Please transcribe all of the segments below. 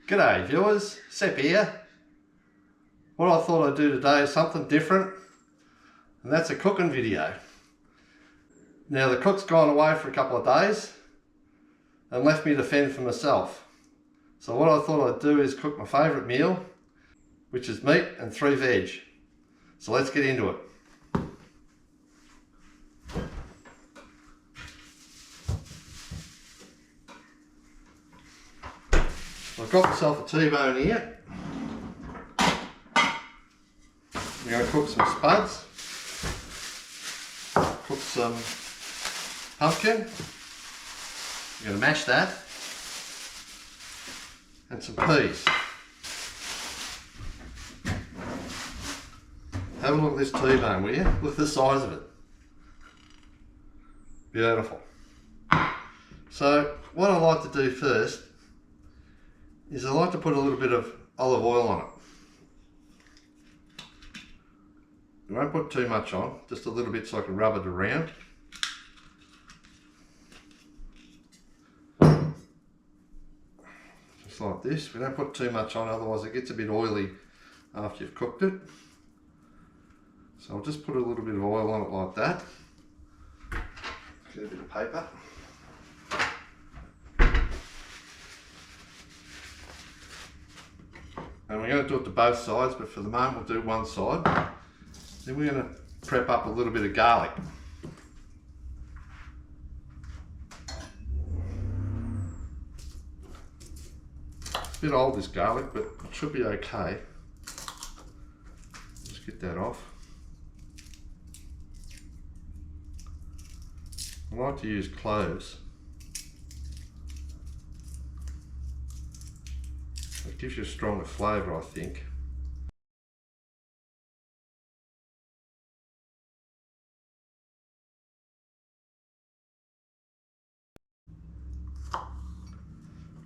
G'day viewers, Sep here. What I thought I'd do today is something different, and that's a cooking video. Now the cook's gone away for a couple of days and left me to fend for myself. So what I thought I'd do is cook my favourite meal, which is meat and 3 veg. So let's get into it. I've got myself a T-bone here. I'm going to cook some spuds, cook some pumpkin. I'm going to mash that, and some peas. Have a look at this T-bone, will you? Look at the size of it. Beautiful. So what I like to do first is I like to put a little bit of olive oil on it. I won't put too much on, just a little bit so I can rub it around. Just like this. We don't put too much on, otherwise it gets a bit oily after you've cooked it. So I'll just put a little bit of oil on it like that. Get a bit of paper. And we're going to do it to both sides, but for the moment we'll do one side. Then we're going to prep up a little bit of garlic. It's a bit old, this garlic, but it should be okay. Just get that off. I like to use cloves. It gives you a stronger flavour, I think.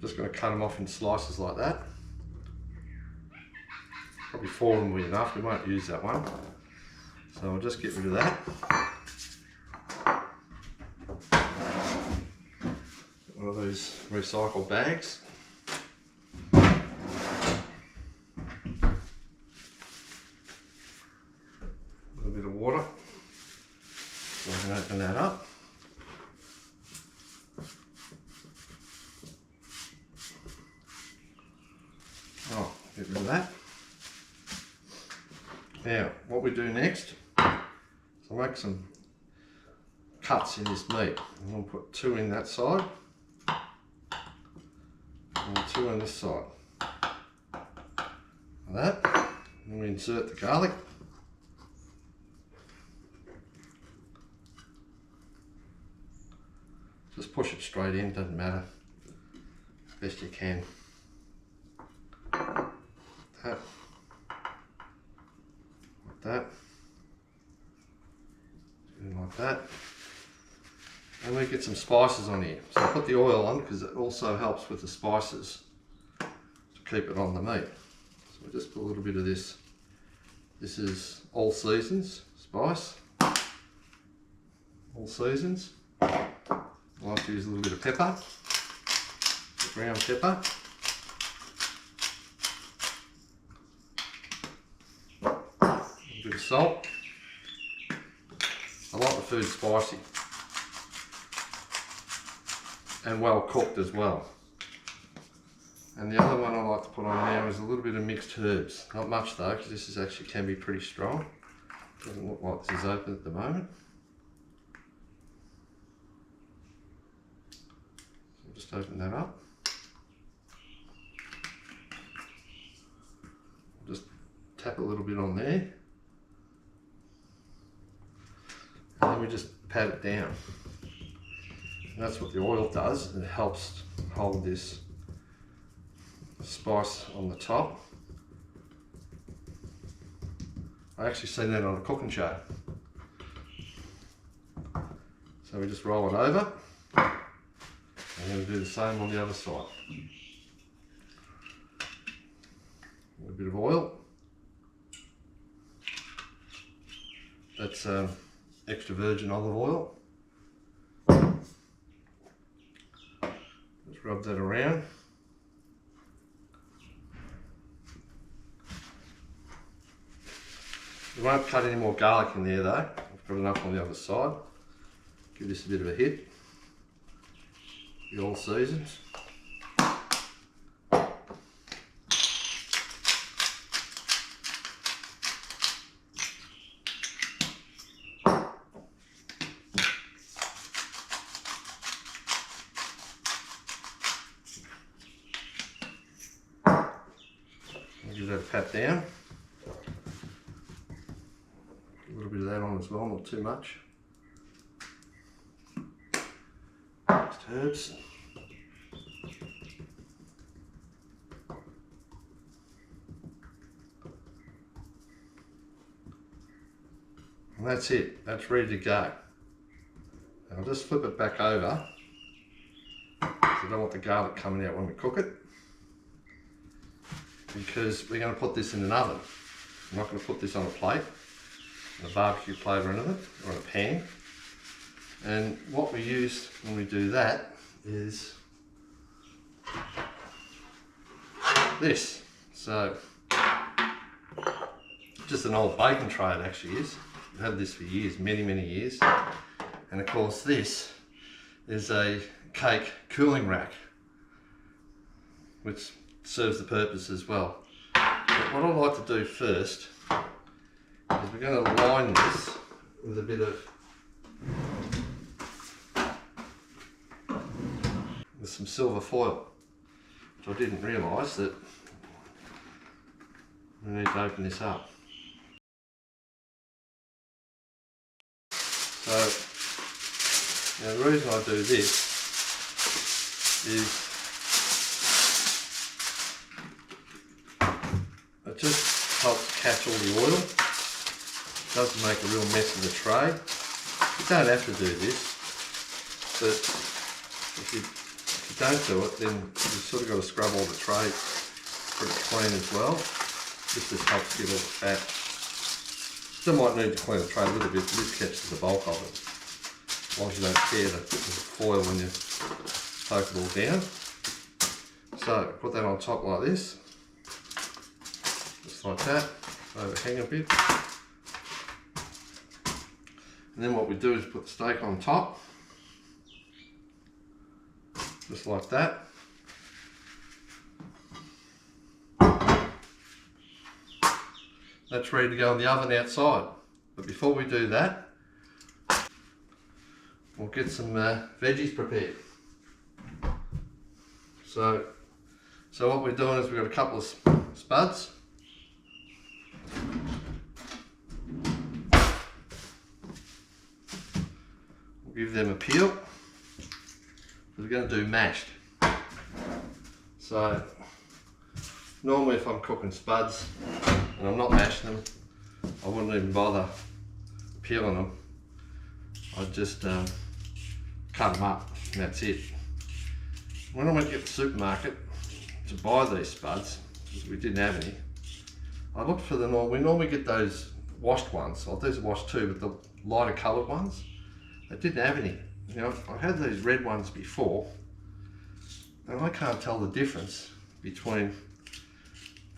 Just going to cut them off in slices like that. Probably 4 of them will be enough, we won't use that one. So I'll just get rid of that. One of these recycled bags. Water, so I can open that up. Oh, get rid of that. Now, what we do next is I'll make some cuts in this meat. I'm going to put 2 in that side and 2 on this side. Like that. And we insert the garlic. Just push it straight in, doesn't matter, best you can. That, like that, like that. And we get some spices on here. So I put the oil on because it also helps with the spices to keep it on the meat. So we just put a little bit of this. This is all seasons spice, all seasons. I like to use a little bit of pepper, ground pepper. A bit of salt. I like the food spicy and well cooked as well. And the other one I like to put on now is a little bit of mixed herbs. Not much though, because this is actually can be pretty strong. Doesn't look like this is open at the moment. Just open that up. Just tap a little bit on there. And then we just pat it down. And that's what the oil does. It helps hold this spice on the top. I actually seen that on a cooking show. So we just roll it over. I'm going to do the same on the other side. A little bit of oil. That's extra virgin olive oil. Just rub that around. You won't cut any more garlic in there though. I've got enough on the other side. Give this a bit of a hit. The all seasons. Give that a pat down. A little bit of that on as well, not too much. Just herbs. And that's it, that's ready to go. And I'll just flip it back over. So I don't want the garlic coming out when we cook it, because we're going to put this in an oven. I'm not going to put this on a plate, a barbecue plate or anything, or in a pan. And what we use when we do that is this. So, just an old baking tray it actually is. I've had this for years, many years. And of course this is a cake cooling rack, which serves the purpose as well. But what I like to do first is we're going to line this with a bit of, with some silver foil, which I didn't realise that we need to open this up. So now the reason I do this is it just helps catch all the oil. It doesn't make a real mess of the tray. You don't have to do this, but if you don't do it, then you've sort of got to scrub all the tray pretty clean as well. This just helps get all the fat. Still might need to clean the tray a little bit, but this catches the bulk of it. As long as you don't tear the foil when you poke it all down. So put that on top like this. Just like that. Overhang a bit. And then what we do is put the steak on top. Just like that. That's ready to go in the oven outside. But before we do that, we'll get some veggies prepared. So what we're doing is we've got a couple of spuds. We'll give them a peel. We're going to do mashed. So normally if I'm cooking spuds and I'm not mashing them, I wouldn't even bother peeling them. I'd just cut them up and that's it. When I went to the supermarket to buy these spuds, because we didn't have any, I looked for the we normally get those washed ones. Well, these are washed too, but the lighter coloured ones, they didn't have any. You know, I've had these red ones before, and I can't tell the difference between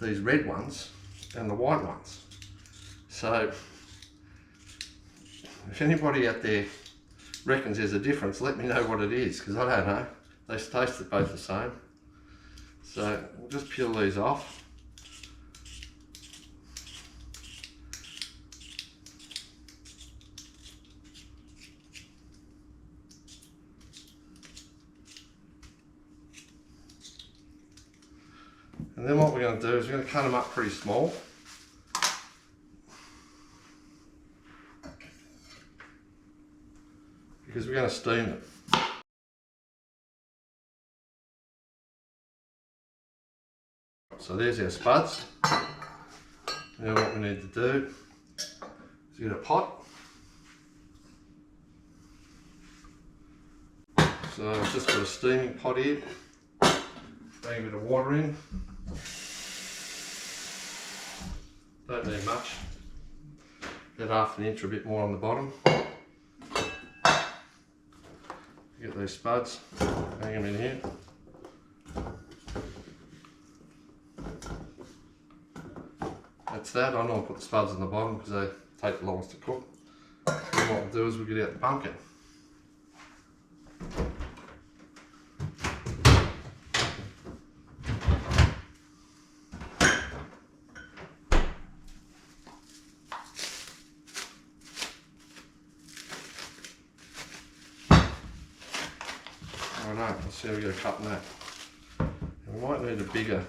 these red ones and the white ones. So if anybody out there reckons there's a difference, let me know what it is, because I don't know. They taste both the same. So we'll just peel these off. And then what we're going to do is we're going to cut them up pretty small. Because we're going to steam them. So there's our spuds. Now what we need to do is get a pot. So I've just got a steaming pot here. Bang a bit of water in. Don't need much. About ½ inch or a bit more on the bottom. Get these spuds, hang them in here. That's that. I normally put the spuds on the bottom because they take the longest to cook. And what we'll do is we'll get out the pumpkin. Alright, let's see how we go cutting that. And we might need a bigger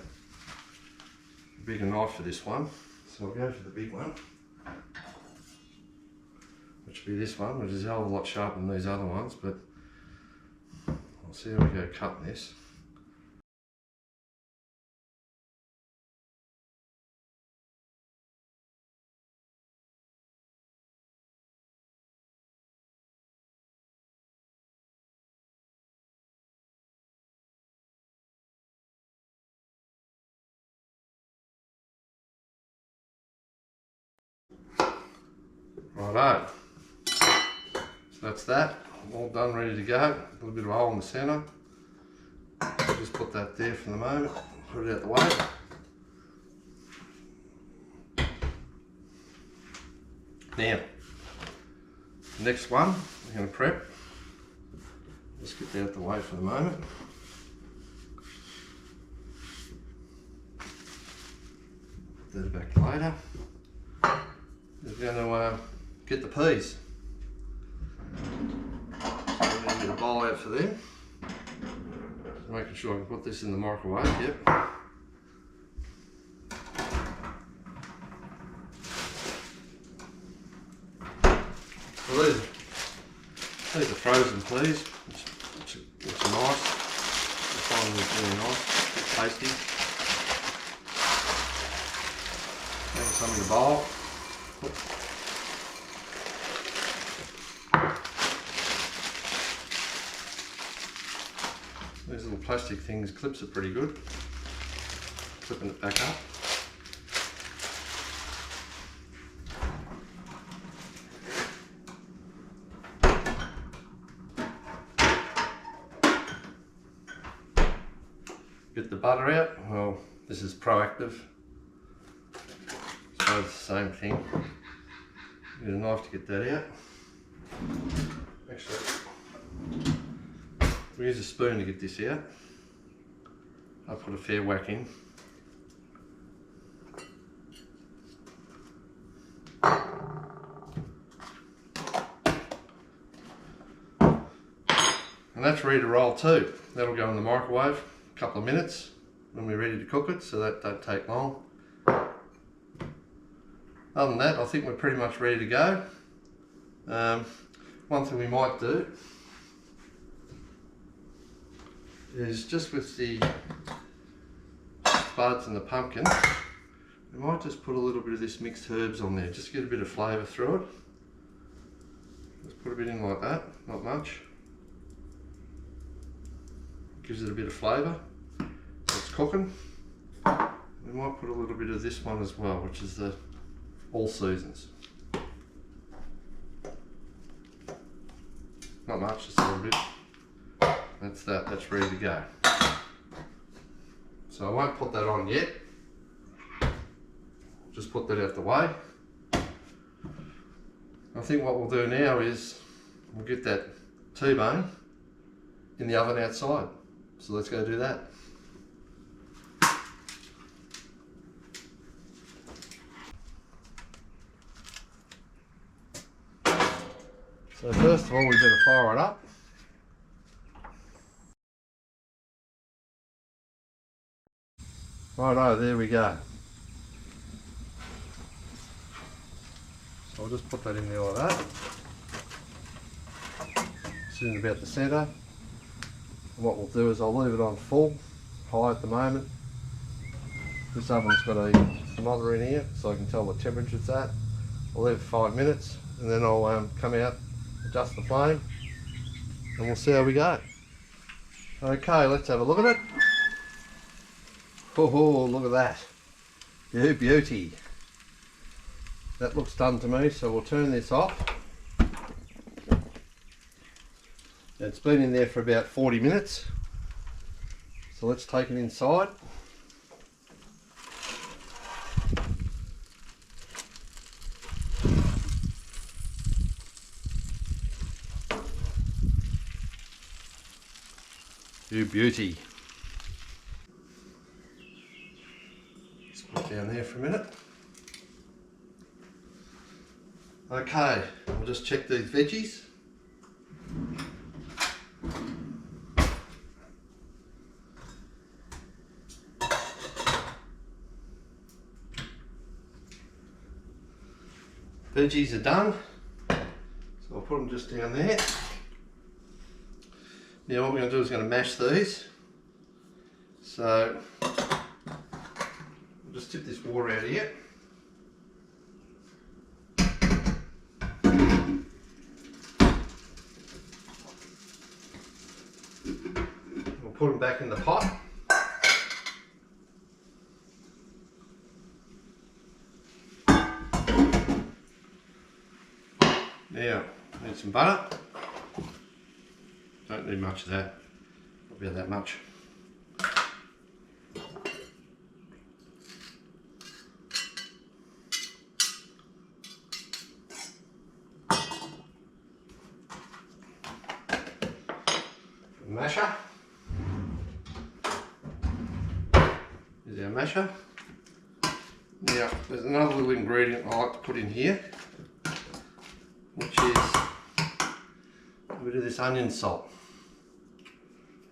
knife for this one, so I'll go for the big one, which will be this one, which is a hell of a lot sharper than these other ones, but I'll see how we go cutting this. Righto, so that's that, all done, ready to go. A little bit of a hole in the centre. Just put that there for the moment, put it out the way. Now, next one we're going to prep. Just get that out the way for the moment. Put that back later. We're going to get the peas. So I'm going to get a bowl out for them. Just making sure I can put this in the microwave. Yep. So these are frozen peas, which are nice. I find them really nice, tasty. Put some in the bowl. These little plastic things, clips are pretty good. Clipping it back up. Get the butter out. Well, this is proactive. So it's the same thing. Get a knife to get that out. Actually, we use a spoon to get this out. I put a fair whack in. And that's ready to roll too. That'll go in the microwave a couple of minutes when we're ready to cook it, so that don't take long. Other than that, I think we're pretty much ready to go. One thing we might do is just with the spuds and the pumpkin, we might just put a little bit of this mixed herbs on there, just to get a bit of flavour through it. Just put a bit in like that, not much. Gives it a bit of flavour. So it's cooking. We might put a little bit of this one as well, which is the All Seasons. Not much, just a little bit. That's that, that's ready to go. So I won't put that on yet. Just put that out the way. I think what we'll do now is we'll get that T-bone in the oven outside. So let's go do that. So first of all, we better fire it up. Righto, there we go. So I'll just put that in there like that. Sitting about the centre. And what we'll do is I'll leave it on full, high at the moment. This oven's got a thermometer in here so I can tell what temperature it's at. I'll leave it 5 minutes and then I'll come out, adjust the flame, and we'll see how we go. Okay, let's have a look at it. Oh, look at that. You beauty. That looks done to me, so we'll turn this off. It's been in there for about 40 minutes. So let's take it inside. You beauty. Just put it down there for a minute. Okay, we'll just check these veggies. Veggies are done, so I'll put them just down there. Now what we're going to do is going to mash these. So I'll just tip this water out of here. We'll put them back in the pot. Now, need some butter. Don't need much of that, not about that much. Masher. Here's our masher. Now, there's another little ingredient I like to put in here, which is a bit of this onion salt.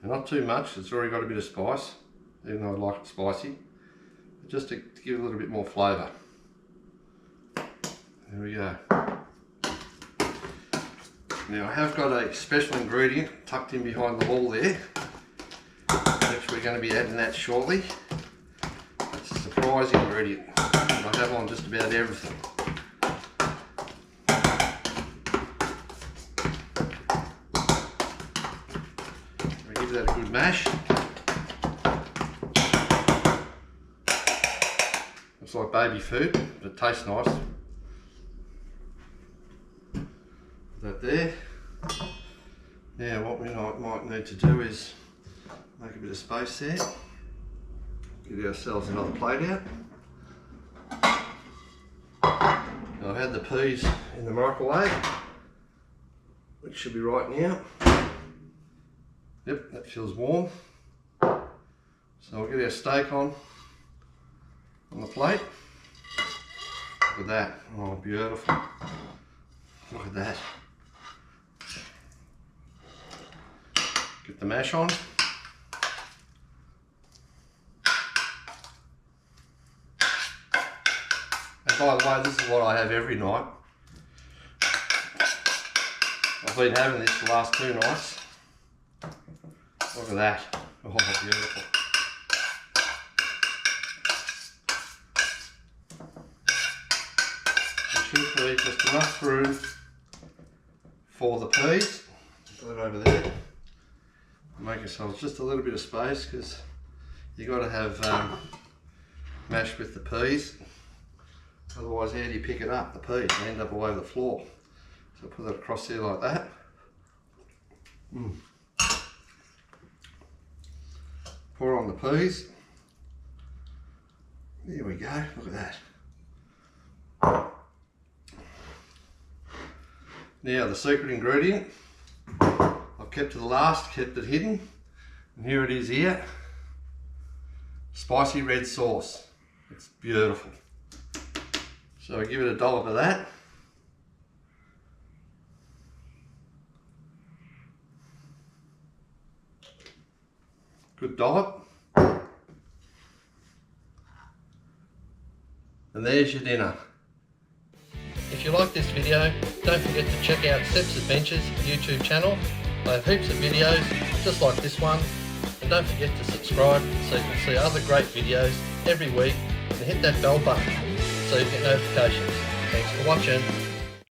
And not too much, it's already got a bit of spice, even though I like it spicy, but just to give it a little bit more flavour. There we go. Now I have got a special ingredient tucked in behind the wall there, which we're going to be adding that shortly. It's a surprise ingredient that I have on just about everything. Give that a good mash. Looks like baby food, but it tastes nice. Put that there. Now what we might need to do is make a bit of space there. Get ourselves another plate out. Now I've had the peas in the microwave, which should be right now. Yep, that feels warm. So we'll get our steak on the plate. Look at that. Oh, beautiful. Look at that. Get the mash on. And by the way, this is what I have every night. I've been having this the last 2 nights. Look at that. Oh, beautiful. There should be just enough room for the peas. Put it over there. Make yourselves just a little bit of space, because you've got to have mash with the peas. Otherwise, how do you pick it up? The peas they end up all over the floor. So put that across there like that. Pour on the peas. There we go, look at that. Now the secret ingredient, I've kept to the last, kept it hidden. And here it is here. Spicy red sauce. It's beautiful. So I give it a dollop of that. Good dollop. And there's your dinner. If you like this video, don't forget to check out Seps Adventures YouTube channel. I have heaps of videos just like this one. And don't forget to subscribe so you can see other great videos every week, and hit that bell button so you get notifications. Thanks for watching.